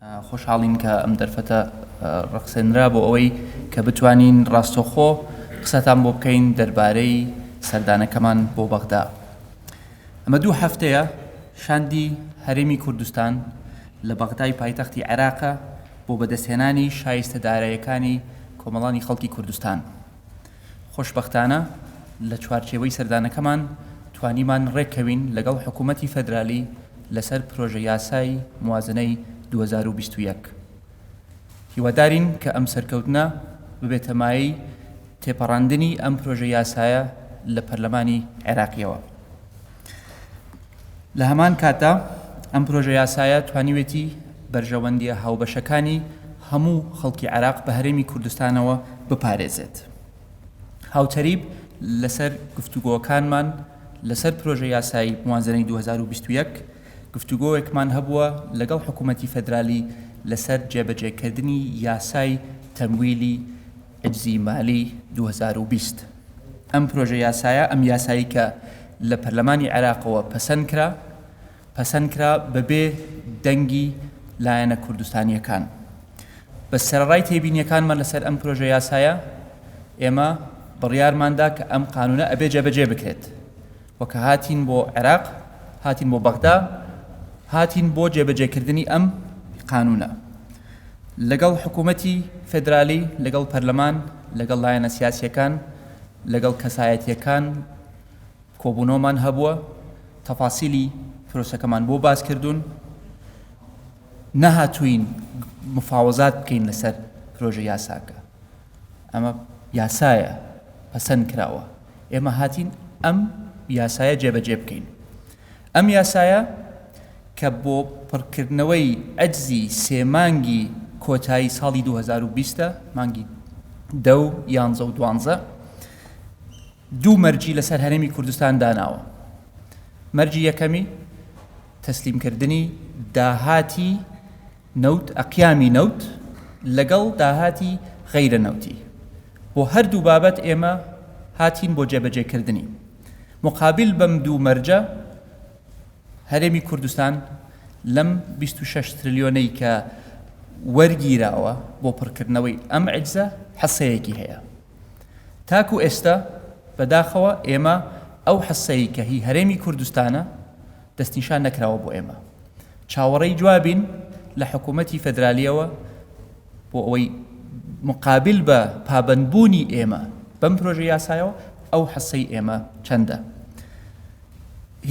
خۆشحاڵین کە ئەم دەرفەتە ڕەخسێنرا بۆ ئەوەی کە بتوانین ڕاستەوخۆ قسەتان بۆ بکەین دەربارەی سەردانەکەمان بۆ بەغدا. ئەمە 2 هەفتەیە شاندی هەرێمی کوردستان لە بەغدای پایتەختی عێراقە بۆ بەدەستهێنانی شایستەداراییەکانی کۆمەڵانی خەڵکی کوردستان. خۆشبەختانە لە چوارچێوەی سەردانەکەمان توانیمان ڕێککەوین لەگەڵ حکوومەتی فەدرالی لەسەر پرۆژە یاسای موازنەی 2021. هیوادارین کە ئەم سەرکەوتنە ببێتە مایەی تێپەڕاندنی ئەم پرۆژە یاسایە لە پەرلەمانی عێراقیەوە. لە هەمان کاتدا ئەم پرۆژە یاسایە توانیوێتی بەرژەوەندیە هاوبەشەکانی هەموو خەڵکی عێراق بە هەرێمی کوردستانەوە بپارێزێت. هاوتەریب لەسەر گفتوگۆکانمان لەسەر پرۆژە یاسای موازنەی 2021 گفتوگۆیەکمان هەبووە لەگەڵ حکوومەتی فەدرالی لەسەر جێبەجێکردنی یاسای تەمویلی عجزی مالی 2020. ئەم پرۆژە یاسایە ئەم یاسایی کە لە پەرلەمانی عێراقەوە پەسەند کرا بەبێ دەنگی لایەنە کوردستانیەکان. بە سەرڕای تێبینیەکانمان لەسەر ئەم پرۆژە یاسایە ئێمە بڕیارماندا کە ئەم قانونە ئەبێ جێبەجێ بکرێت. وەکە هاتین بۆ عێراق، هاتین بۆ بەغدا، هاتین بۆ جێبەجێکردنی ئەم قانونە. لەگەڵ حکوومەتی فێدرالی، لەگەڵ پەرلەمان، لەگەڵ لایەنە سیاسیەکان، لەگەڵ کەسایەتیەکان کۆبوونەوەمان هەبووە، تەفاسیلی پرۆسەکەمان بۆ باس کردوون. نەهاتووین مفاوەزات بکەین لەسەر پرۆژە یاساکە. ئەمە یاسایە پەسەند کراوە. ئێمە هاتین ئەم یاسایە جێبەجێ بکەین. ئەم یاسایە کە بۆ پڕکردنەوەی عەجزی 3 مانگی کۆتایی ساڵی 2020 مانگی 10 11 و 12 2 مەرجی لەسەر هەرێمی کوردستان داناوە. مەرجی یەکەمی تەسلیمکردنی داهاتی نەوت، ئەقیامی نەوت لەگەڵ داهاتی غەیرە نەوتی. بۆ هەردوو بابەت ئێمە هاتین بۆ جێبەجێکردنی. مقابل بەم 2 مەرجە هەرێمی کوردستان لەم 26 تریلیۆنەی کە وەرگیراوە بۆ پڕکردنەوەی ئەم عەجزە حەسەیەکی هەیە. تاکو ئێستا بەداخەوە ئێمە ئەو حەسەی کە هی هەرێمی کوردستانە دەستنیشان نەکراوە بۆ ئێمە. چاوەڕێی جوابین لە حکوومەتی فەدرالیەوە بۆ ئەوەی مقابل بە پابەندبوونی ئێمە بەم پرۆژە یاسایەوە ئەو حەسەی ئێمە چەندە.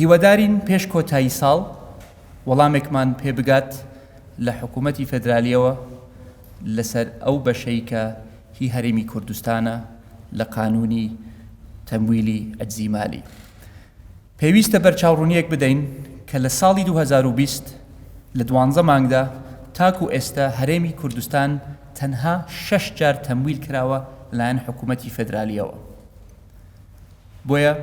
هیوادارین پێش کۆتایی ساڵ وەڵامێکمان پێ بگات لە حکوومەتی فەدرالیەوە لەسەر ئەو بەشەی کە هی هەرێمی کوردستانە لە قانونی تەمویلی عەجزی مالی. پێویستە بەرچاوڕوونیەک بدەین کە لە ساڵی 2020 لە 12 مانگدا تاکو ئێستا هەرێمی کوردستان تەنها 6 جار تەمویل کراوە لایەن حکوومەتی فەدرالیەوە. بۆیە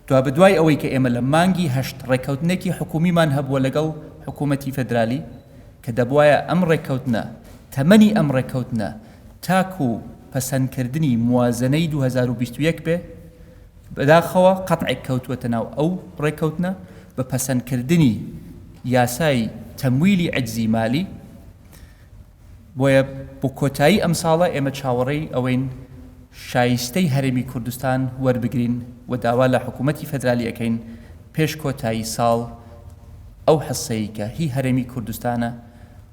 دوای ئەوەی کە ئێمە لە مانگی 8 ڕێککەوتنێکی حکومیمان هەبووە لەگەڵ حکوومەتی فەدرالی کە دەبوایە ئەم ڕێککەوتنە تەمەنی ئەم ڕێککەوتنە تاکو پەسەندکردنی موازنەی 2021 بێ، بەداخەوە قەتعێک کەوتووەتە ناو ئەو ڕێککەوتنە بە پەسەندکردنی یاسای تەمویلی عەجزی مالی. بۆیە بۆ کۆتایی ئەم ساڵە ئێمە چاوەڕێی ئەوەین شایستەی هەرێمی کوردستان وەربگرین و داوا لە حکوومەتی فەدرالی ئەەکەین پێش کۆتایی ساڵ ئەو حەسەی کە هی هەرێمی کوردستانە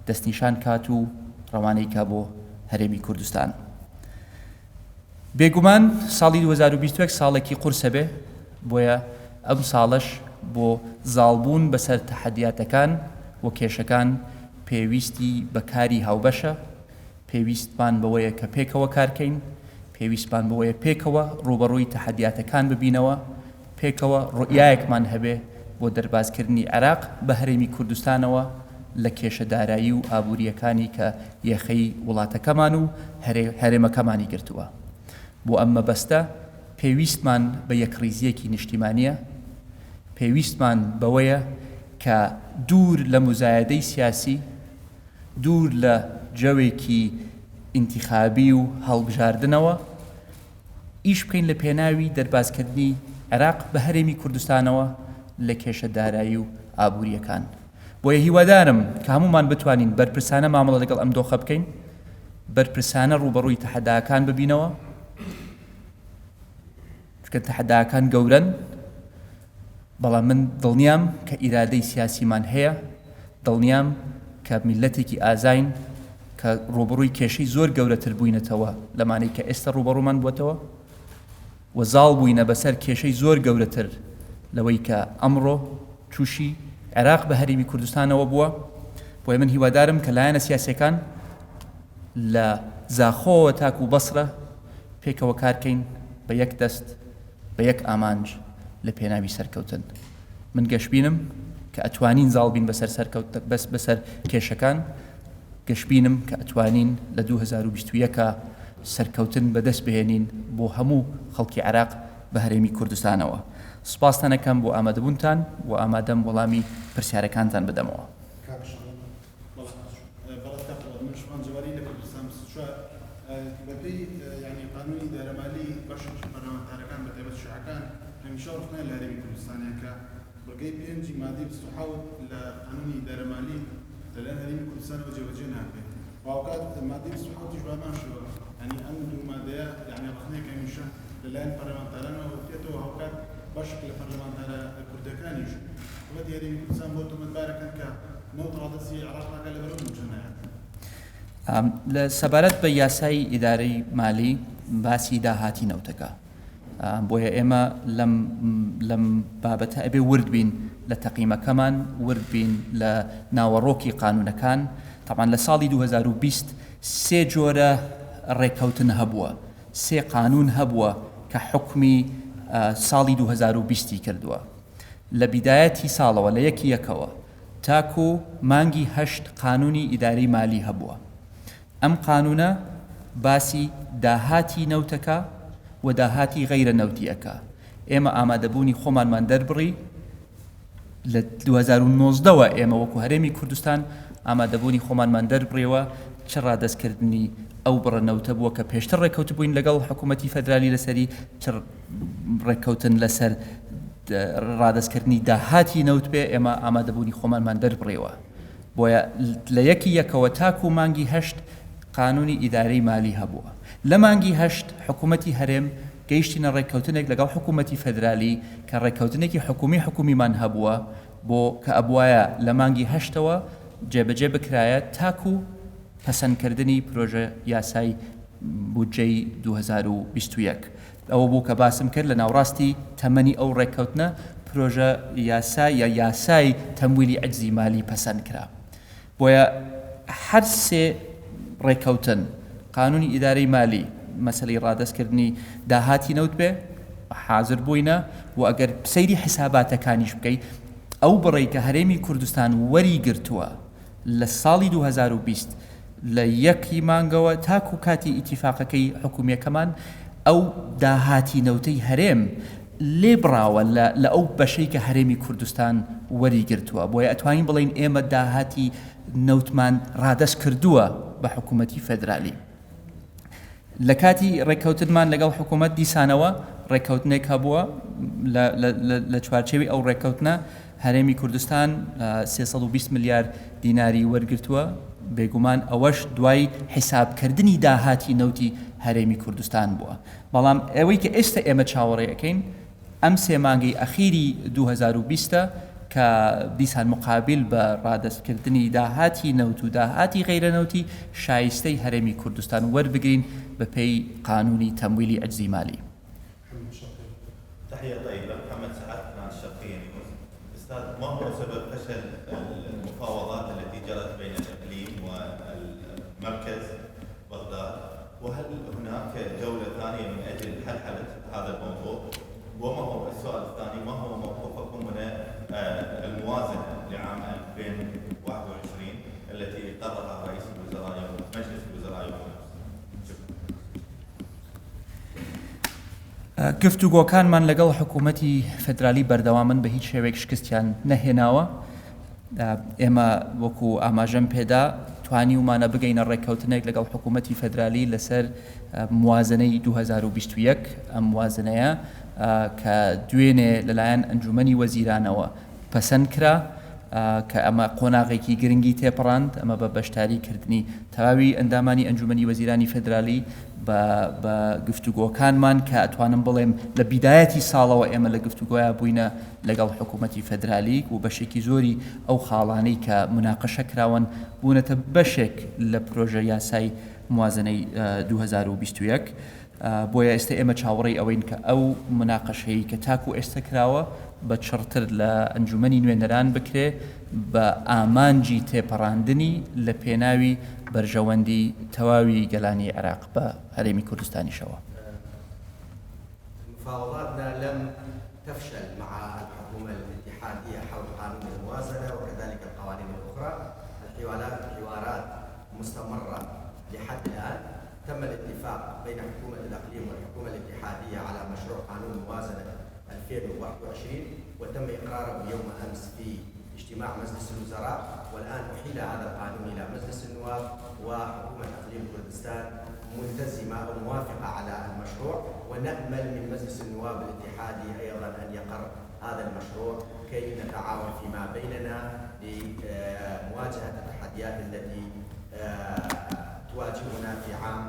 دەستنیشان کات و ڕەوانەی کا بۆ هەرێمی کوردستان. بێگومان ساڵی 2021 ساڵێکی قورسە بێ، بۆیە ئەم ساڵش بۆ زاڵبوون بەسەر تەحەدیاتەکان و کێشەکان پێویستی بەکاری هاوبەشە. پێویستمان بەوەیە کە پێکەوە کارکەین، پێویستمان بەوەیە پێکەوە ڕوبەڕووی تەحەدیاتەکان ببینەوە، پێکەوە ڕوئیایەکمان هەبێ بۆ دەربازکردنی عێراق بە هەرێمی کوردستانەوە لە کێشەدارایی و ئابووریەکانی کە یەخەی وڵاتەکەمان و هەرێمەکەمانی گرتووە. بۆ ئەم مەبەستە پێویستمان بە یەکڕیزیەکی نیشتیمانیە، پێویستمان بەوەیە کە دوور لە مزایەدەی سیاسی، دوور لە جەوێکی ئینتیخابی و هەڵبژاردنەوە ئیش بکەین لە پێناوی دەربازکردنی عێراق بە هەرێمی کوردستانەوە لە کێشەدارایی و ئابووریەکان. بۆیە هیوادارم کە هەمومان بتوانین بەرپرسانە مامەڵە لەگەڵ ئەم دۆخە بکەین، بەرپرسانە ڕوبەڕووی تەحەداکان ببینەوە، چکە تەحەداکان گەورەن، بەڵام من دڵنیام کە ئیرادەی سیاسیمان هەیە، دڵنیام کە میلەتێکی ئازاین کە ڕوبەڕووی کێشەی زۆر گەورەتر بووینەتەوە لەمانەی کە ئێستا ڕوبەڕوومان بووەتەوە و زاڵ بووینە بەسەر کێشەی زۆر گەورەتر لەوەی کە ئەمڕۆ تووشی عێراق بە هەرێمی کوردستانەوە بووە. بۆیە من هیوادارم کە لایەنە سیاسیەکان لە زاخۆوە تاکو و بەسرە پێکەوە کارکەین بە یەک دەست بە یەک ئامانج لە پێناوی سەرکەوتن. من گەشببینم کە ئەتوانین زاڵ بین بەسەر کێشەکان، گەشببینم کە ئەتوانین لە 2021 سەرکەوتن بەدەست بهێنین بۆ هەموو خەڵکی عێراق بە هەرێمی کوردستانەوە. سوپاستانەکەم بۆ ئامادەبوونتان و ئامادەم وەڵامی پرسیارەکانتان بدەمەوە. بەپێی قانونی دارەمالی بەشی پەرلەمانتارەکان بە تایبەت شیعەکان هەمیشە ڕخنە لە هەرێمی کوردستانیان کە بەڵگەی پێنجی مادەی 27 لە قانونی دارەمالی لەلایەن هەرێمی کوردستانەوە جێبەجێ ناکرێت. واوقات مادەی 27 بامان شووە، یعنی ئەم دوو مادەیە ڕخنەیەک هەمیشە لەلایەن پەرلەمانتارانەوە بکرێتەوە هەوکات بەشێک لە پەرلەمانتارە کوردەکانیش وەتی هەرێمی کوردستان بۆ تۆمەتبارەکەن کە نەوت ڕادەسی عێراق ناکات لەبەرەو موچەنایەت. لە سەبارەت بە یاسای ئیدارەی مالی باسی داهاتی نەوتەکە، بۆیە ئێمە لەم بابەتە ئەبێ ورد بین لە تەقیمەکەمان، ورد بین لە ناوەڕۆکی قانونەکان. تاوان لە ساڵی 2020 سێ جۆرە ڕێکەوتن هەبووە، سێ قانون هەبووە کە حکمی ساڵی 2020 کردووە. لە بیدایەتی ساڵەوە لە یەکەوە تاکو مانگی 8 قانونی ئیدارەی مالی هەبووە. ئەم قانونە باسی داهاتی نەوتەکە و داهاتی غەیرە نەوتیەکە. ئێمە ئامادەبوونی خۆمانمان دەربڕی لە 2019ەوە ئێمە وەکو هەرێمی کوردستان ئامادەبوونی خۆمانمان دەربڕێەوە چ ڕادەستکردنی ئەو بڕە نەوتە بووە کە پێشتر ڕێکەوت بووین لەگەڵ حکوومەتی فەدرالی لەسەری چ ڕێکەوتن لەسەر ڕادەستکردنی داهاتی نەوت بێ، ئێمە ئامادەبوونی خۆمانمان دەربڕێەوە. بۆیە لە یەکەوە تاکو مانگی 8 قانونی ئیدارەی مالی هەبووە. لە مانگی 8 حکوومەتی هەرێم گەیشتینە ڕێککەوتنێک لەگەڵ حکوومەتی فەدرالی کە ڕێککەوتنێکی حکومیمان هەبووە بۆ کە ئەبوایە لە مانگی 8ەوە جێبەجێ بکرایە تاکو پەسەندکردنی پرۆژە یاسای بودجەی 2021. ئەوە بوو کە باسم کرد لە ناوڕاستی تەمەنی ئەو ڕێککەوتنە پرۆژە یاسای یا یاسای تەمویلی عەجزی مالی پەسەند کرا. بۆیە هەر سێ ڕێکەوتن قانونی ئیدارەی مالی مەسەلەی ڕادەستکردنی داهاتی نەوت بێ حاضر بووینە و ئەگەر سەیری حساباتەکانیش بکەیت ئەو بڕێی کە هەرێمی کوردستان وەری گرتووە لە ساڵی 2020 لە یەکی مانگەوە تاکو کاتی ئیتیفاقەکەی حکوومیەکەمان ئەو داهاتی نەوتەی هەرێم لێ بڕاوە لە ئەو بەشەی کە هەرێمی کوردستان وەری گرتووە. بۆیە ئەتوانین بڵین ئێمە داهاتی نەوتمان ڕادەست کردووە بە حکوومەتی فەدرالی. لە کاتی ڕێککەوتنمان لەگەڵ حکوومەت دیسانەوە ڕێککەوتنێک هەبووە لە چوارچێوی ئەو ڕێککەوتنە هەرێمی کوردستان 320 ملیار دیناری وەرگرتووە، بێگومان ئەوەش دوای حیسابکردنی داهاتی نەوتی هەرێمی کوردستان بووە. بەڵام ئەوەی کە ئێستا ئێمە چاوەڕێەکەین ئەم سێ مانگەی ئەخیری 2020 کە دیسان مقابل بە ڕادەستکردنی داهاتی نەوت و داهاتی غەیرە نەوتی شایستەی هەرێمی کوردستان وەربگرین بە پێی قانونی تەمویلی عەجزی مالی. تحية طيبة. محمد سعد من الشرقية نيوز. أستاذ، ما هو سبب فشل المفاوضات التي جرت بين الإقليم والمركز بغداد؟ وهل هناك جولة ثانية من أجل حلحلة هذا الموضوع؟ وما هو السؤال الثاني، ما هو موقفكم من الموازنة لعام 2021 التي قررها رئيس الوزراء يوم مجلس الوزراء يوم الأمس؟ گفتوگۆکانمان لەگەڵ حکوومەتی فەدرالی بەردەوامن بە هیچ شێوەیەک شکستیان نەهێناوە. ئێمە وەکو ئاماژەم پێدا توانیومانە بگەینە ڕێککەوتنێک لەگەڵ حکوومەتی فەدرالی لەسەر موازنەی 2021. ئەم موازنەیە کە دوێنێ لەلایەن ئەنجومەنی وەزیرانەوە پەسەند کرا کە ئەمە قۆناغێکی گرنگی تێپەڕاند ئەمە بە بەشداریکردنی تەواوی ئەندامانی ئەنجومەنی وەزیرانی فێدرالی بە گفتوگۆکانمان کە ئەتوانم بڵێم لە بیدایەتی ساڵەوە ئێمە لە گفتوگۆیە بووینە لەگەڵ حکوومەتی فێدرالی و بەشێکی زۆری ئەو خاڵانەی کە مناقەشە کراون بوونەتە بەشێک لە پرۆژە یاسای موازنەی 2021 بۆیە ئێستا ئێمە چاوەڕێی ئەوەین کە ئەو مناقەشەی کە تاکو ئێستا کراوە بە چڕتر لە ئەنجومەنی نوێنەران بکرێ بە ئامانجی تێپەڕاندنی لە پێناوی بەرژەوەندی تەواوی گەلانی عێراق بە هەرێمی کوردستانیشەوە. مفاوضاتنا لم تفشل مع الحكومة الاتحادية حول قانون الموازنة وكذلك القوانين الأخرى. الحوارات مستمرة لحد الآن. تم الاتفاق بين حكومة الإقليم والحكومة الاتحادية على مشروع قانون الموازنة 2021 وتم إقراره يوم أمس في اجتماع مجلس الوزراء، والآن أحيل هذا القانون إلى مجلس النواب وحكومة إقليم كردستان ملتزمة وموافقة على المشروع، ونأمل من مجلس النواب الاتحادي أيضا أن يقر هذا المشروع كي نتعاون فيما بيننا لمواجهة التحديات التي تواجهنا في عام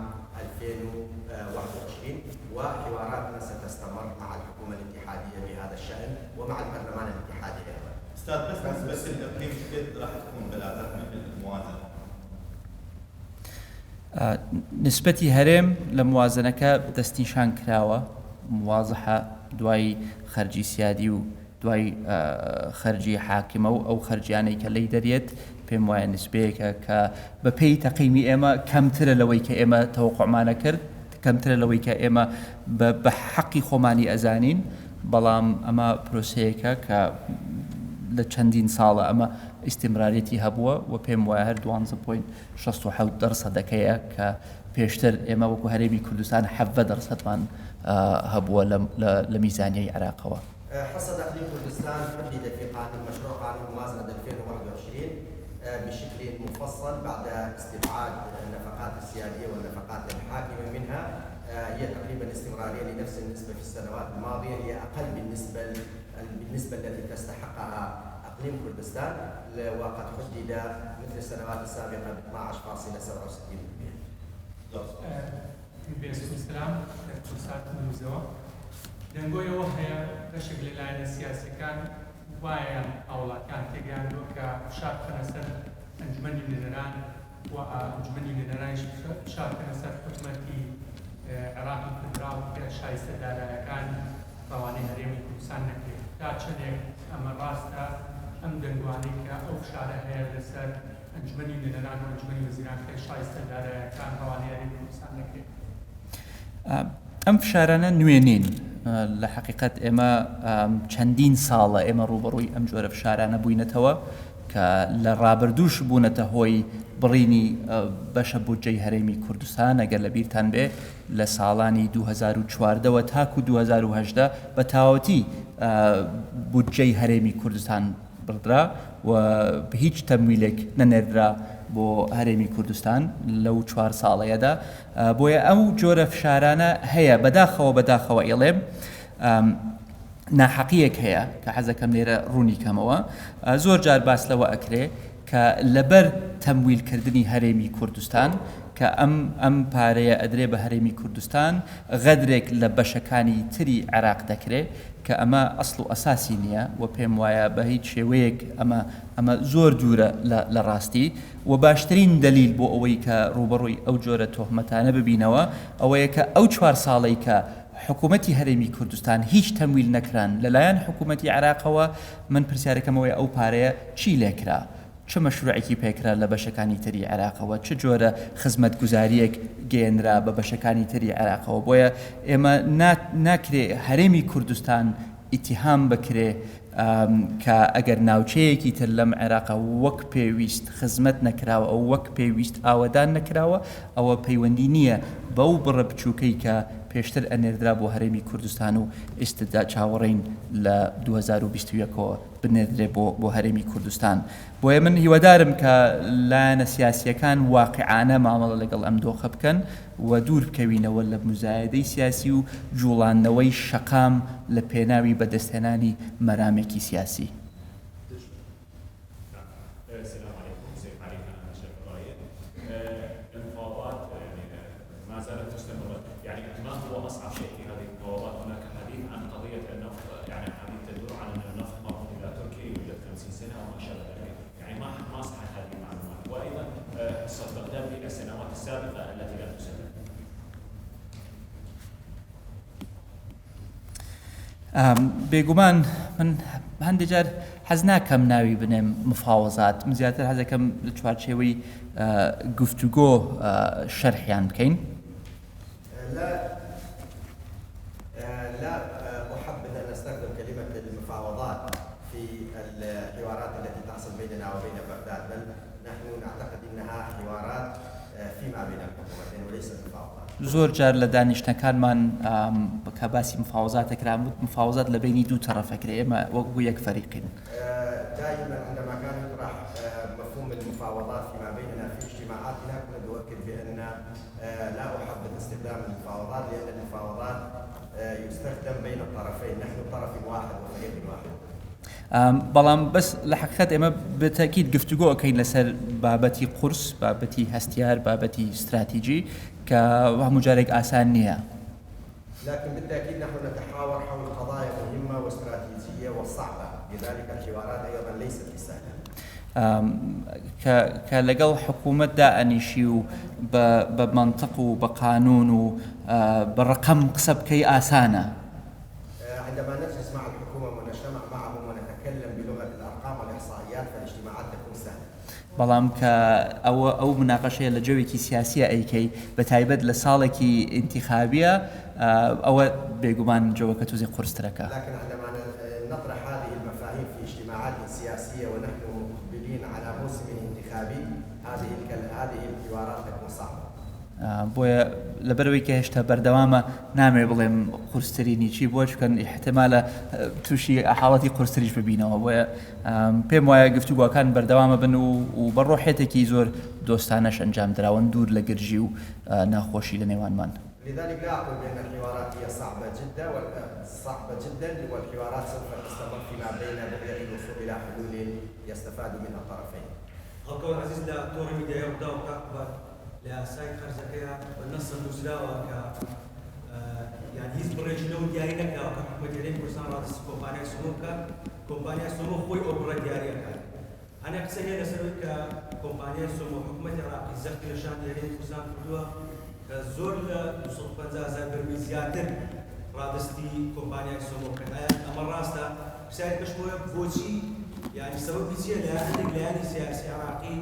2021 وحواراتنا ستستمر مع الحكومة الاتحادية بهذا الشأن ومع البرلمان الاتحادي أيضا. أستاذ بس الإقليم كيف راح تكون بلاغتنا في الموازنة؟ نسبەتی هەرێم لە موازنەکە دەستنیشان کراوە موازحە دوای خەرجی سیادی و دوای خەرجی حاکمە و ئەو خەرجیانەی کە لی دەرێت پێم وایە نسبەیەکە کە بە پێی تەقیمی ئێمە کەمترە لەوەی کە ئێمە تەوەقوعمانە کرد، کەمترە لەوەی کە ئێمە بە حەقی خۆمانی ئەزانین، بەڵام ئەمە پرۆسەیەکە کە لە چەندین ساڵە ئەمە ئیستیمرارەتی هەبووە و پێم وایە هەر 12.67%ەکەیە کە پێشتر ئێمە وەکو هەرێمی کوردستان 70%مان هەبووە لە میزانیای عێراقەوە. حصد إقليم كردستان حدد في مشروع قانون الموازنة 2021 بشكل مفصل بعد استبعاد النفقات السيادية والنفقات الحاكمة منها. هي تقريبا استمرارية لنفس النسبة في السنوات الماضية، هي أقل بالنسبة التي تستحقها إقليم كردستان، وقد حدد مثل السنوات السابقة ب 12.67%. دەنگۆیەوە هەیە بەشێک لە لایەنە سیاسیەکان وایە هاوڵاتیان تێگەیاندووە کە فشار بکەنە سەر ئەنجومەنی نوێنەران و ئەنجومەنی نوێنەرانیش فشار بکەنە سەر حکوومەتی عێراقی فدراڵ کە شایستەدارایەکان ڕەوانەی هەرێمی کوردستان نەکرێت. تا چەندێک ئەمە ڕاستە ئەم دەنگوانەی کە ئەو فشارە هەیە لەسەر ئەنجومەنی نوێنەران و ئەنجومەنی وەزیران کە شایستەدارایەکان ڕەوانەی هەرێمی کوردستان نەکرێت. ئەم فشارانە نوێنین لە حقیقت ئێمە چەندین ساڵە ئێمە ڕوبەڕووی ئەم جۆرە فشارانە بووینەتەوە کە لە ڕابردووش بوونەتە هۆی بڕینی بەشە بودجەی هەرێمی کوردستان. ئەگەر لە بیرتان بێ لە ساڵانی 2014ەوە تاکو 2018 بە تاوەتی بودجەی هەرێمی کوردستان بڕدرا و هیچ تەمویلێک نەنێردرا بۆ هەرێمی کوردستان لەو 4 ساڵەیەدا. بۆیە ئەو جۆرە فشارانە هەیە بەداخەوە ئێڵێم ناحەقیەک هەیە کە حەزەکەم لێرە ڕوونی کەمەوە. زۆر جار باس لەوە ئەکرێ کە لەبەر تەمویلکردنی هەرێمی کوردستان کە ئەم پارەیە ئەدرێ بە هەرێمی کوردستان غەدرێک لە بەشەکانی تری عێراق دەکرێت کە ئەمە ئەسڵ و ئەساسی نییە و پێم وایە بە هیچ شێوەیەک ئەمە زۆر دوورە لە ڕاستی و باشترین دلیل بۆ ئەوەی کە ڕوبەڕووی ئەو جۆرە تۆهمەتانە ببینەوە ئەوەیە کە ئەو 4 ساڵەی کە حکوومەتی هەرێمی کوردستان هیچ تەمویل نەکران لەلایەن حکوومەتی عێراقەوە، من پرسیارەکەمەوەی ئەو پارەیە چی لێکرا، چه مەشروعێکی پێکرا لە بەشەکانی تری عێراقەوە، چه جۆرە خزمەتگوزاریەک گەێنرا بە بەشەکانی تری عێراقەوە. بۆیە ئێمە ناکرێ هەرێمی کوردستان ئیتیهام بکرێ کە ئەگەر ناوچەیەکی تر لەم عێراقە وەک پێویست خزمەت نەکراوە ئەو وەک پێویست ئاوەدان نەکراوە، ئەوە پەیوەندی نییە بەو بڕە بچووکەی کە پێشتر ئەنێردرا بۆ هەرێمی کوردستان و ئێستا چاوەڕێین لە 2021ەوە بنێردرێ بۆ هەرێمی کوردستان. بۆیە من هیوادارم کە لایەنە سیاسیەکان واقعانە مامەڵە لەگەڵ ئەم دۆخە بکەن و دوور بکەوینەوە لە مزایدەی سیاسی و جوڵاندنەوەی شەقام لە پێناوی بەدەستهێنانی مەرامێکی سیاسی. المفاوضات يعني ما زالت تستمر، يعني ما هو اصعب شيء في هذه المفاوضات؟ هناك حديث عن قضيه النفط، يعني حديث تدور عن ان النفط مربوط الى تركيا لمده 50 سنه وما شابه ذلك، يعني ما صحت هذه المعلومات، وايضا قصه بغداد في السنوات السابقه التي لم تسلم. بێگومان من هەندێک جار حەز ناکەم ناوی بنێم مفاوەزات، من زیاتر حەزەکەم لە چوارچێوەی گفتوگۆ شەرحیان بکەین. لا أحبذ أن أستخدم كلمة المفاوضات في الحوارات التي تحصل بيننا وبين بغداد، بل نحن نعتقد أنها حوارات فيما بين الحكومتين وليست مفاوضات. زۆر جار لە دانیشتەکانمان کە باسی مفاوەزاتەکرا مفاوەزات لە بینی دوو تەرەفەکرێ، ئێمە وەکو یەک فەریقین. دائما عندما كان يطرح مفهوم المفاوضات فيما بيننا في اجتماعاتنا كنا نؤكد بأن لا أحبذ استخدام المفاوضات، لأن المفاوضات يستخدم بين الطرفين، نحن طرف واحد وفريق واحد. بەڵام بەس لە حقیقەت ئێمە بتەکید گفتوگۆ ئەەکەین لەسەر بابەتی قورس، بابەتی هەستیار، بابەتی استراتیجی کە هەموو جارێک ئاسان نییە. لكن بالتأكيد نحن نتحاور حول قضايا مهمة واستراتيجية وصعبة، لذلك الحوارات أيضا ليست بسهلة. کە لەگەڵ حکوومەتدا ئەنیشی و بە منطق و بە قانون و بە ڕقم قسە بکەی ئاسانە. عندما نجلس مع الحكومة ونجتمع معهم ونتكلم بلغة الأرقام والإحصائيات فالاجتماعات تكون سهلة. بەڵام کە ئەو مناقەشەیە لە جەوێکی سیاسیە ئەیکەی بە تایبەت لە ساڵێکی انتخابیە ئەوە بێگومان جەوەکە توزی قورسترەکە. لكن عندما نطرح هذه المفاهيم في اجتماعات سياسية ونحن مقبلين على موسم انتخابي هذه الحوارات تكون صعبة. بۆیە لەبەرەوەی کە هێشتا بەردەوامە نامێ بڵێم قورسترینی چی بۆ چکەن احتمالە تووشی حاڵەتی قورستریش ببینەوە، بۆیە پێم وایە گفتوگۆکان بەردەوامە بن و بە ڕۆحێتێکی زۆر دۆستانەش ئەنجام دراون دوور لە گرژی و ناخۆشی لە نێوانمان. لذلك لا أقول بأن الحوارات هي صعبة جدا والحوارات سوف تستمر فيما بين بغية الوصول إلى حلول يستفاد منها الطرفين. هەڵکەوت عزیز لە تۆڕی میدیای ڕوودا و کاکبەر لە یاسای خەرجەکەیە بەنەسە نووسراوە کە یان هیچ بڕێژی لەو دیاری نەکراوە کە حکوومەتی هەرێمی کوردستان ڕادستی کۆمپانیای سومو بکات، کۆمپانیای سومو خۆی ئەو بڕە دیاریەکات. هەنێ قسە هەیە لەسەرەوەی کە کۆمپانیای سومو حکوومەتی عێراقی زەختی لە شانی هەرێمی کوردستان کردووە کە زۆر لە 250,000 بەرمیل زیاتر ڕادستی کۆمپانیای سومو بکات. ئەمە ڕاستە؟ پرسیاری پێشمەوەیە بۆچی يعني سبب چییە لە هەندێک لایانی سیاسی عێراقی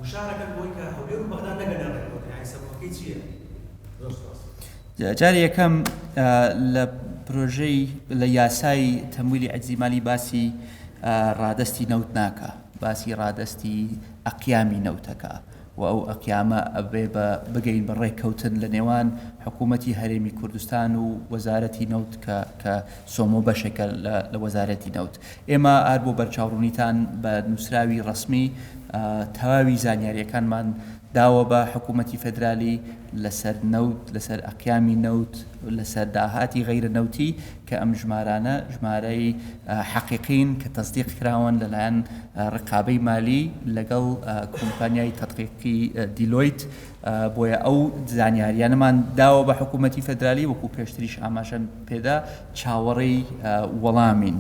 مشارەکەن بۆی کە هەولێر و بەغداد نەگەنە ڕێکەوت، يعني سەبەکەی چییە؟ جاری یەکەم لە پرۆژەی لە یاسای تەمویلی عەجزی مالی باسی ڕادستی نەوت ناکە، باسی ڕادستی ئەقیامی نەوتەکە و ئەو ئەقیامە ئەبێ بگەین بە ڕێککەوتن لە نێوان حکوومەتی هەرێمی کوردستان و وەزارەتی نەوت کە سۆمۆ بەشێکە لە وەزارەتی نەوت. ئێمە هەر بۆ بەرچاوڕوونیتان بە نووسراوی ڕسمی تەواوی زانیاریەکانمان داوە بە حکوومەتی فێدرالی لەسەر نەوت، لەسەر ئەقیامی نەوت، لەسەر داهاتی غەیرە نەوتی کە ئەم ژمارانە ژمارەی حەقیقین کە تەصدیق کراون لەلایەن ڕقابەی مالی لەگەڵ کۆمپانیای تەدقیقی دیلۆیت، بۆیە ئەو زانیاریانەمان داوە بە حکوومەتی فێدرالی وەکو پێشتریش ئاماژەم پێدا چاوەڕێی وەڵامین.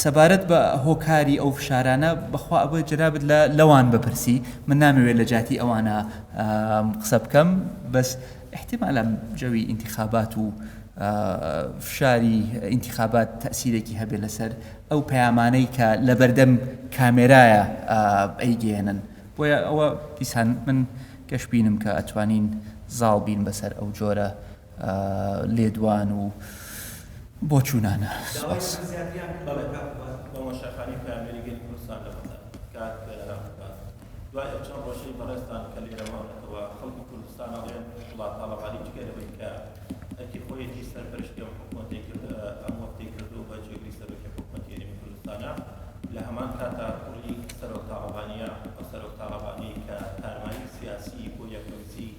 سەبارەت بە هۆکاری ئەو فشارانە بەخوا ئەوە جەنابەت لەوان بپرسی، من نامەوێت لە جاتی ئەوانە قسە بکەم، بەس احتیمالە جەوی انتخابات و فشاری انتخابات تەسیرێکی هەبێ لەسەر ئەو پەیامانەی کە لە بەردەم کامێرایە ئەیگەێنن، بۆیە ئەوە دیسان من گەشت بینم کە ئەتوانین زاڵ بین بەسەر ئەو جۆرە لێدوان و بۆ چوونانە. بەمەشەخانی پامێریگەی کوردستان لە کات دوای چەند ڕۆژەی بەڕێستان کە لێرەوانەوە خەڵکی کوردستان ئەڵێن وڵات تاڵەبانی جگەرەوەی کە ئەرکی خۆیەتی سەرپەرشتی حکوومەتی کرد ئەم وەختی کردو بە جێگری سەرۆکی حکوومەتی هەرێمی کوردستانە لە هەمان کاتا کوڕی سەرۆک تاڵەبانیە بە سەرۆک تاڵەبانی کە تارمایی سیاسی بۆ یەکەوتی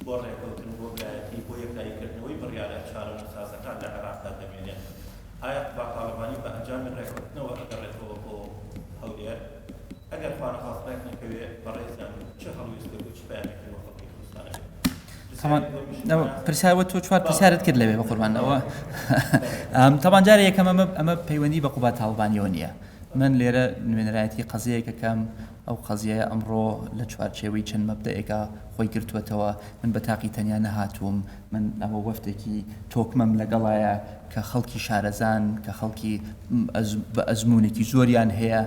بۆ ڕێکەوتن بۆ برایەتی بۆ یەکلاییکردنەوەی بڕیارە چارە سازەکان لە عێراقدا دەمێنێت. ئایا با تاڵەبانی بە ئەنجامی ڕێکەوتنەوە ئەگەڕێتەوە بۆ هەولێر ئەگەر خوانەخواست ڕێک نەکەوێت بەڕێزیان شهر يسلك شبابك وقت كردستان طبعا پرسیار تو چوار پرسیارت کرد لەوێ بە قوربانەوە طبعا جارێ یەکەم ئەمە پەیوەندی بە قوبات تاڵبانیەوە نییە من لێرە نوێنەرایەتی قەزەیەکەکەم ئەو قەزیە ئەمڕۆ لە چوارچێوەی چەند مەبدەئێکە خۆی گرتووەتەوە من بە تاقی تەنیا نەهاتووم من ئەوە وەفتێکی تۆکمەم لەگەڵایە کە خەڵکی شارەزان کە خەڵکی بە ئەزمونێکی زۆریان هەیە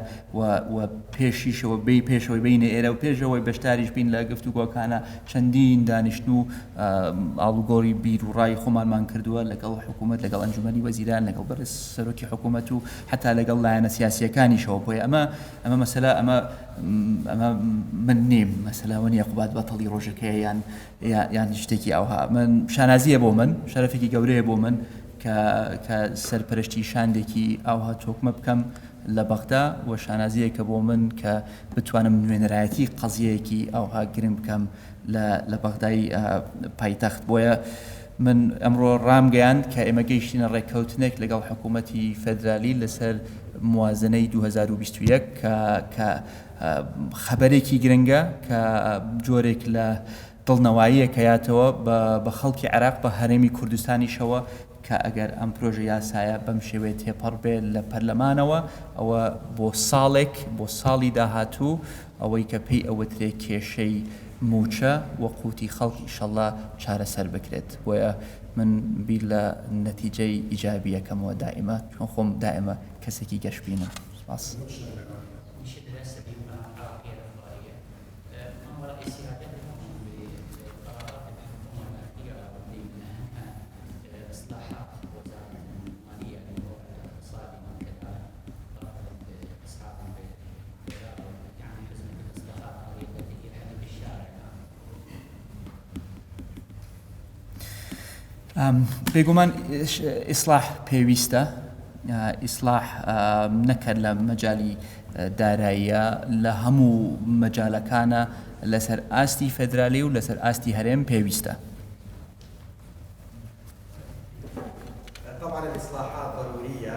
و پێشیشەوە پێشەوەی بینە ئێرە و پێشەوەی بەشداریش بین لە گفتوگۆکانە چەندین دانیشتن و ئاڵوگۆڕی بیر و ڕای خۆمانمان کردووە لەگەڵ حکوومەت لەگەڵ ئەنجومەنی وەزیران لەگەڵ بەرز سەرۆکی حکوومەت و حتا لەگەڵ لایەنە سیاسیەکانیشەوە بۆیە ئەمە مەسەلە ئەمە من نیم مەسەلاوە نیە قوبات بەتەڵی ڕۆژەکەیە یان شتێکی ئەوها من شانازیە بۆ من شەرەفێکی گەورەیە بۆ من کە سەرپەرشتی شاندێکی ئاوها تۆکمە بکەم لە بەغدا و شانازیەکە بۆ من کە بتوانم نوێنەرایەتی قەزیەیەکی ئاوها گرنگ بکەم لە بەغدای پایتەخت بۆیە من ئەمڕۆ ڕامگەیاند کە ئێمە گەیشتینە ڕێککەوتنێک لەگەڵ حکوومەتی فێدرالی لەسەر موازنەی 2021 کە خەبەرێکی گرنگە کە جۆرێک لە دڵنەواییە کەیاتەوە بە خەڵکی عێراق بە هەرێمی کوردستانیشەوە کە ئەگەر ئەم پرۆژە یاسایە بەم شێوەیە تێپەڕ بێت لە پەرلەمانەوە ئەوە بۆ ساڵی داهاتوو ئەوەی کە پێی ئەوەترێ کێشەی موچە وە قوتی خەڵکی ئیشەڵڵا چارەسەر بکرێت بۆیە من بیر لە نەتیجەی ئیجابیەکەمەوە دائیمە چون خۆم دائیمە کەسێکی گەشتبینم سپاس. بێگومان ئیسلاح پێویستە ئیسلاح نەکرد لە مەجالی داراییە لە هەموو مەجالەکانە لەسەر ئاستی فێدرالی و لەسەر ئاستی هەرێم پێویستە. طبعا الإصلاحات ضرورية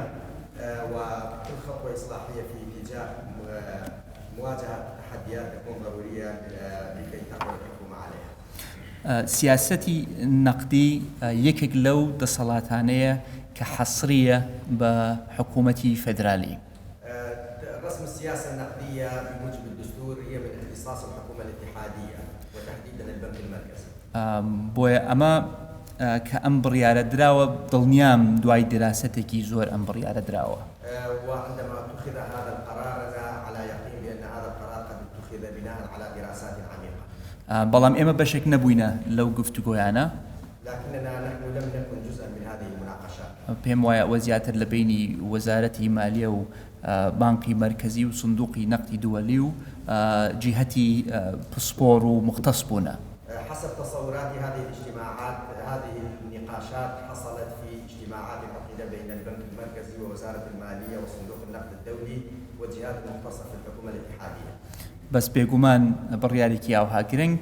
وكل خطوة إصلاحية في اتجاه مواجهة التحديات تكون ضرورية لكي تقوى الحكومة عليها. سیاسەتی نەقدی یەکێک لەو دەسەڵاتانەیە کە حەسریە بە حکوومەتی فێدرالی. رسم السياسة النقدية بموجب الدستور هي من اختصاص الحكومة الاتحادية وتحديدا البنك المركزي. بۆیە ئەمە کە ئەم بڕیارە دراوە دڵنیام دوای دراستێکی زۆر ئەم بڕیارە دراوە. وعندما اتخذ هذا القرار أنا على يقين بأن هذا القرار قد اتخذ بناء على دراسات عميقة. بەڵام ئێمە بەشێک نەبووینە لەو گفتوگۆیانە. لكننا نحن لم نكن جزءا من هذه المناقشات. پێم وایە ئەوە زیاتر لە بینی وەزارەتی مالیە و بانکی مرکزی و صندوقی نەقدی دووەلی و جیهەتی پسپۆر و مختص بوونە. حسب تصوراتي هذه الاجتماعات هذه النقاشات حصلت في اجتماعات عقيدة بين البنك المركزي ووزارة المالية وصندوق النقد الدولي والجهات المختصة في الحكومة الاتحادية. بەس بێگومان بڕیارێکی ئاوها گرنگ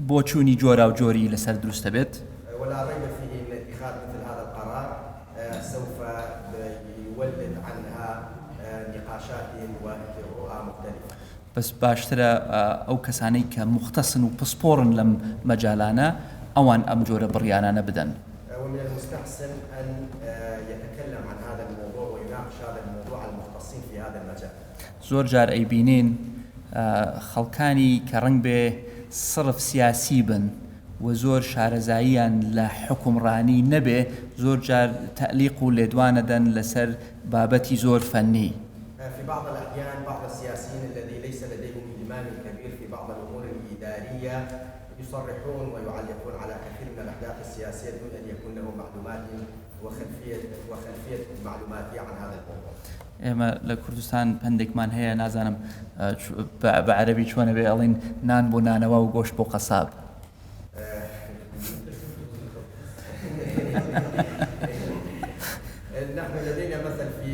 بۆ چوونی جۆرا و جۆری لەسەر دروستە بێت. ولا ريب في ان اتخاذ مثل هذا القرار سوف يولد عنها نقاشات ورؤى مختلفة. بەس باشترە ئەو کەسانەی کە مختصن و پسپۆرن لەم مەجالانە ئەوان ئەم جۆرە بڕیارانە بدەن. ومن المستحسن ان يتكلم عن هذا الموضوع ويناقش هذا الموضوع المختصين في هذا المجال. زۆر جار ئەیبینین خەڵکانی کە ڕەنگ بێ سڕف سیاسی بن و زۆر شارەزاییان لە حکومڕانی نەبێ زۆر جار تەعلیق و لێدوانەدەن لەسەر بابەتی زۆر فەنی. في بعض الأحيان بعض السياسيين الذي ليس لديهم إلمام كبير في بعض الأمور الإدارية يصرحون ويعلقون على كثير من الأحداث السياسية دون أن يكون لهم معلومات وخلفية معلوماتية عن هذا الموضوع. ئێمە لە کوردستان پندێکمان هەیە نازانم بە عەرەبی چۆنە بێ ئەڵێن نان بۆ نانەوە و گۆشت بۆ قەساب. نحن لدينا مثل في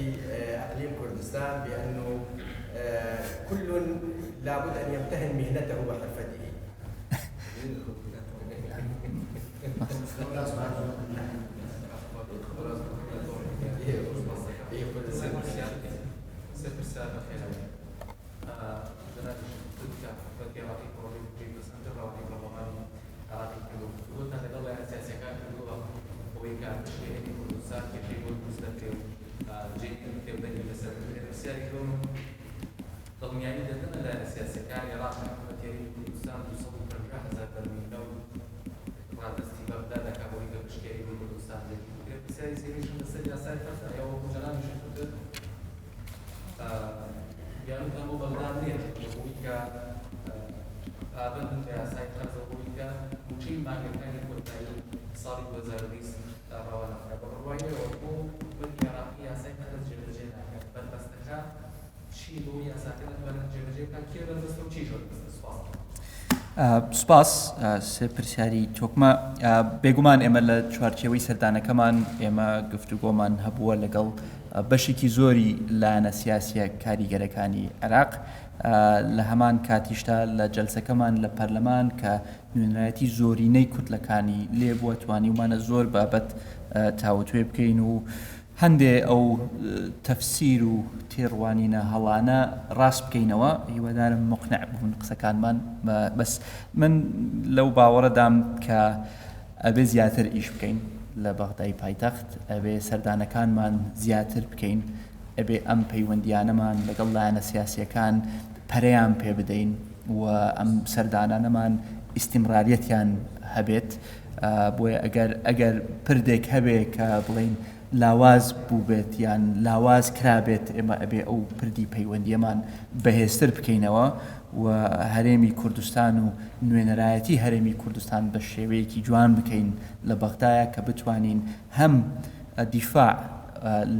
اقليم كردستان بانه كل لابد ان يمتهن مهنته وحرفته. سپرسیار بەخێر. پرۆژێک بەسەر ڕاوەتی بەڵامانی ئاراتی کردو گوتنا لەگەڵ لایەنە سیاسیەکان کردووە بۆی کە پشتێنێکی کوردستان کێشەی بۆ دروست دەکرێت و جێی تێبەری لەسەر پرسیاری کردن دڵنیایی دەدەن لە لایەنە سیاسیەکان عێراق حکوومەتیاری کوردستان 250,000 بەرمیل لەو ڕادستی بەغدا دەکا بۆی کە پشتێری بۆ کوردستان دەکرێت پرسیاری سێمیشم لەسەر یاسای فەرزایە و جەنابیشی کرد بیانوتان بۆ بەغدا نێت بۆی کە ئابن بە یاسای فەرزە بۆی کە موچەی مانگەکانی کۆتایی ساڵی 2020 ڕاوە نەخرا بە ڕواایەوە بۆ وەکی عێراقی یاسای فەرز جێبەجێ ناکات بەربەستەکە چی بۆ یاساکە دەتوانێت جێبەجێ بکات کێ بەربەستە و چی ژۆر بەستە سپاس سێ پرسیاری تۆکمە بێگومان ئێمە لە چوارچێوەی سەردانەکەمان ئێمە گفتوگۆمان هەبووە لەگەڵ بەشێکی زۆری لایەنە سیاسیە کاریگەرەکانی عێراق لە هەمان کاتیشتا لە جەلسەکەمان لە پەرلەمان کە نوێنەرایەتی زۆرینەی کورتلەکانی لێ بووە توانیومانە زۆر بابەت تاوتوێ بکەین و هەندێ ئەو تەفسیر و تێڕوانینە هەڵانە ڕاست بکەینەوە هیوادارم مقنع بوون قسەکانمان بەس من لەو باوەڕەدام کە ئەبێ زیاتر ئیش بکەین لە بەغدای پایتەخت ئەبێ سەردانەکانمان زیاتر بکەین ئەبێ ئەم پەیوەندیانەمان لەگەڵ لایەنە سیاسیەکان پەرەیان پێ بدەین و ئەم سەردانانەمان ئیستیمڕاریەتیان هەبێت بۆیە ئەگەر پردێک هەبێ کە بڵین لاواز بوو بێت یان لاواز کرابێت ئێمە ئەبێ ئەو پردی پەیوەندیەمان بەهێزتر بکەینەوە و هەرێمی کوردستان و نوێنەرایەتی هەرێمی کوردستان بە شێوەیەکی جوان بکەین لە بەغدایە کە بتوانین هەم دیفاع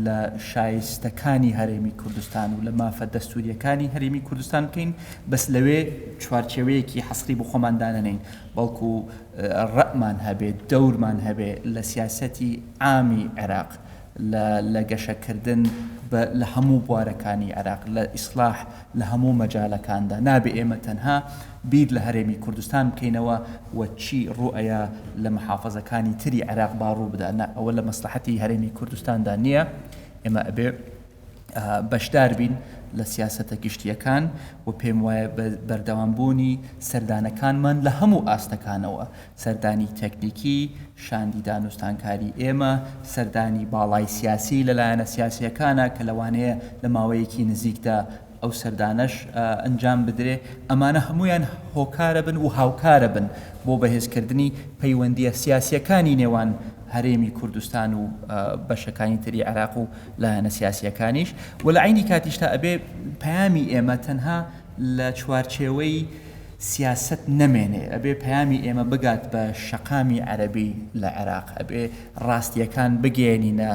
لە شایستەکانی هەرێمی کوردستان و لە مافە دەستوریەکانی هەرێمی کوردستان بکەین بەس لەوێ چوارچێوەیەکی حەسری بۆ خۆمان دانەنین بەڵکو ڕەمان هەبێت دەورمان هەبێ لە سیاسەتی عامی عێراق لە گەشەکردن لە هەموو بوارەکانی عێراق لە ئیسلاح لە هەموو مەجالەکاندا نابێ ئێمە تەنها بیر لە هەرێمی کوردستان بکەینەوە و چی ڕوئەیە لە محافەزەکانی تری عێراق باڕوو بدا ئەوە لە مەسلحەتی هەرێمی کوردستاندا نییە ئێمە ئەبێ بەشدار بین لە سیاسەتە گشتیەکان و پێم وایە بەردەوامبوونی سەردانەکانمان لە هەموو ئاستەکانەوە سەردانی تەکنیکی شاندی دانوستانکاری ئێمە سەردانی باڵای سیاسی لەلایەنە سیاسیەکانە کە لەوانەیە لە ماوەیەکی نزیکدا ئەو سەردانەش ئەنجام بدرێ ئەمانە هەمویان هۆکارە بن و هاوکارە بن بۆ بەهێزکردنی پەیوەندیە سیاسیەکانی نێوان هەرێمی کوردستان و بەشەکانی تری عێراق و لایەنە سیاسیەکانیش و لە عینی کاتیشتا ئەبێ پەیامی ئێمە تەنها لە چوارچێوەی سیاست نەمێنێ ئەبێ پەیامی ئێمە بگات بە شەقامی عەرەبی لە عێراق ئەبێ ڕاستیەکان بگەێنینە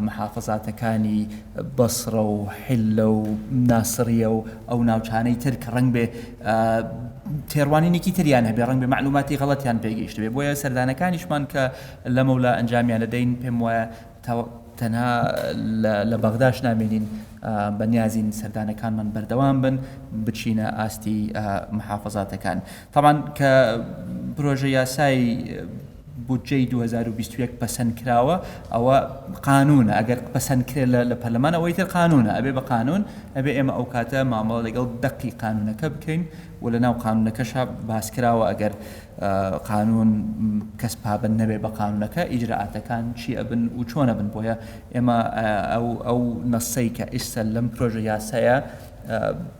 محافەزاتەکانی بەسرە و حیلە و ناسریە و ئەو ناوچانەی تر کە ڕەنگ بێ تێڕوانینێکی تریان هەبێ ڕەنگ بێ معلوماتی غەڵەتیان پێگەیشت بێ بۆیە سەردانەکانیشمان کە لەمەولا ئەنجامیان دەدەین پێم وایە تەنها لە بەغداش نامێنین بەنیازین سەردانەکانمان بەردەوام بن بچینە ئاستی محافەزاتەکان طبعاً کە پرۆژە یاسای بودجەی 2021 پەسەند کراوە ئەوە قانونە ئەگەر پەسەند کرێ لە پەرلەمان ئەوەی تر قانونە ئەبێ بە قانون ئەبێ ئێمە ئەو کاتە مامەڵە لەگەڵ دەقی قانونەکە بکەین و لە ناو قانونەکەشە باس کراوە ئەگەر قانون کەس پابند نەبێ بە قانونەکە ئیجرعاتەکان چی ئەبن و چۆنە بن بۆیە ئێمە ئەو نەسەی کە ئێستا لەم پرۆژە یاسایە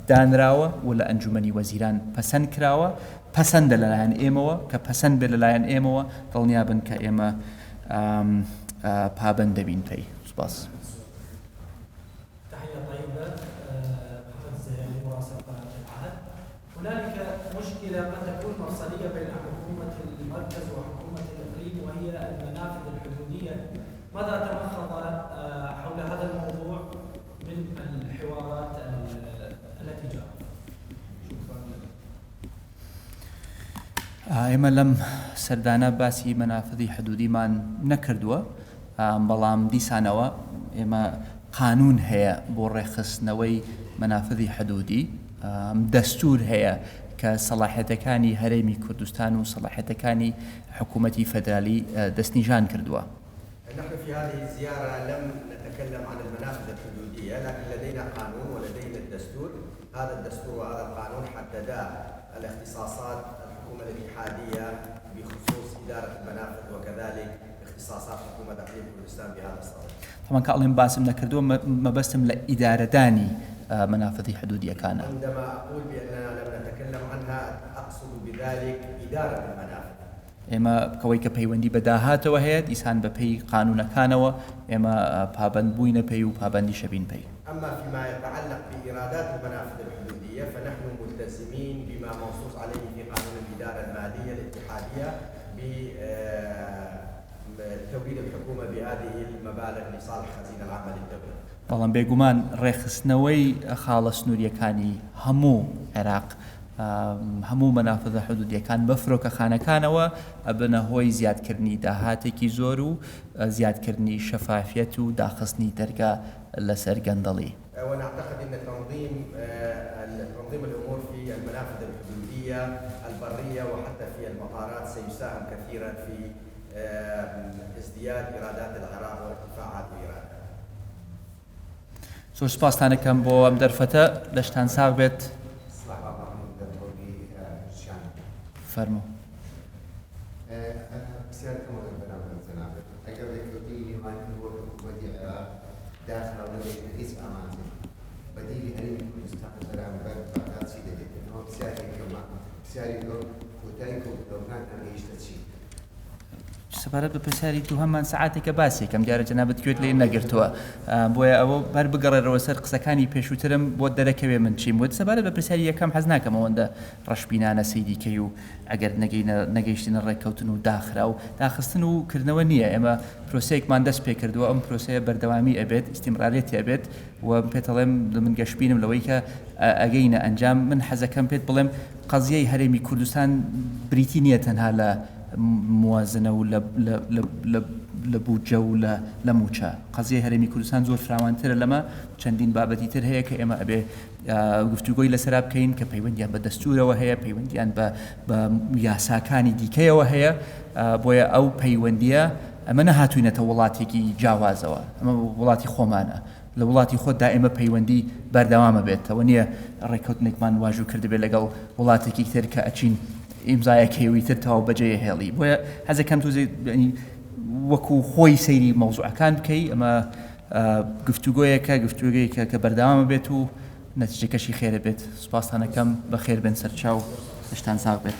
دانراوە و لە ئەنجومەنی وەزیران پەسەند کراوە پەسەندە لەلایەن ئێمەوە کە پەسەند بێت لەلایەن ئێمەوە دڵنیا بن کە ئێمە پابند دەبین پێی سوپاس. هنالك مشكلة قد تكون مفصلية بين حكومة المركز وحكومة الإقليم وهي المنافذ الحدودية. ماذا تمخض حول هذا الموضوع من الحوارات التي جرت؟ ئێمە لەم سەردانە باسی مەنافذی حدودیمان نەکردووە بەڵام دیسانەوە ئێمە قانون هەیە بۆ ڕێخستنەوەی مەنافذی حدودی دەستور هەیە کە سەلاحیەتەکانی هەرێمی کوردستان و سەلاحیەتەکانی حکوومەتی فەدرالی دەستنیژان کردووە. نحن في هذه الزيارة لم نتكلم عن المنافذ الحدودية لكن لدينا قانون ولدينا الدستور. هذا الدستور وهذا القانون حددا الاختصاصات الحكومة الاتحادية بخصوص إدارة المنافذ وكذلك اختصاصات حكومة إقليم كردستان بهذا الصدد. طبعا كأڵێم باسم نەکردووە مەبەستم لە ئیدارەدانی منافذی حدودیەکانە. عندما أقول بأننا لم نتكلم عنها أقصد بذلك إدارة المنافذ. ئێمە کەوەی کە پەیوەندی بە داهاتەوە هەیە دیسان بە پێی قانونەکانەوە ئێمە پابەند بووینە پێی و پابەندی شەبین پێی. أما فيما يتعلق بإيرادات المنافذ الحدودية فنحن ملتزمين بما منصوص عليه في قانون الإدارة المالية الاتحادية بتوليد الحكومة بهذه المبالغ لصالح خزينة العامة للدولة. بەڵام بێگومان ڕێخستنەوەی خاڵە سنووریەکانی هەموو عێراق هەموو منافذە حدودیەکان بە فرۆکەخانەکانەوە ئەبنە هۆی زیادکردنی داهاتێکی زۆر و زیادکردنی شەفافیەت و داخستنی دەرگا لەسەر گەندەڵی. ونعتقد أن تنظيم الأمور في المنافذ الحدودية البرية وحتى في المطارات سيساهم كثيرا في ازدياد إيرادات العراق وارتفاعات إيرادات. زۆر سپاستان دەکەم بۆ ئەم دەرفەتە لەشتان ساغ بێت. فەرموو. داخل ولا رئيس أمانة بديل هريم مستقبل برامج بعد سيدة إنه بسياري كمان بسياري لو وتايكو لو كان أنا يشتري سەبارەت بە پرسیاری تو هەمان سەعاتێکە باسێکم دیارە جەنابەت گوێت لێ نەگرتووە بۆیە ئەوە بەر بگەڕێرەوە سەر قسەکانی پێشووترم بۆ دەرەکەوێ من چیم وت سەبارەت بە پرسیاری یەکەم حەز ناکەم ئەوەندە ڕەشبینانە سەیریکەی و ئەگەر نەگەیشتنە ڕێککەوتن و داخرا و داخستن و کردنەوە نییە ئێمە پرۆسەیەکمان دەست پێ کردووە ئەم پرۆسەیە بەردەوامی ئەبێت ئیستیمرارێتی ئەبێت و پێتەڵێم من گەشتبینم لەوەی کە ئەگەینە ئەنجام من حەزەکەم پێت بڵێم قەزیەی هەرێمی کوردستان بریتی نییە تەنها لە موازنە و لە بودجە و لە موچە قەزیە هەرێمی کوردستان زۆر فراوانترە لەمە چەندین بابەتی تر هەیە کە ئێمە ئەبێ گفتوگۆی لەسەرا بکەین کە پەیوەندیان بە دەستورەوە هەیە پەیوەندیان بە یاساکانی دیکەیەوە هەیە بۆیە ئەو پەیوەندیە ئەمە نەهاتووینەتە وڵاتێکی جیاوازەوە ئەمە وڵاتی خۆمانە لە وڵاتی خۆتدا ئێمە پەیوەندی بەردەوامە بێتەوە نییە ڕێککەوتنێکمان واژوو کردبێت لەگەڵ وڵاتێکی تر کە ئەچین ئیمزایەکەوی تر تاو بەجێ هێڵی بۆیە حەزەکەم تو وەکو خۆی سەیری مەوزوعەکان بکەی ئەمە گفتوگۆیەکە کە بەردەوامە بێت و نەتیجەکەشی خێرە بێت سوپاسانەکەم بە خێر بن سەرچاو هشتان ساغ بێت.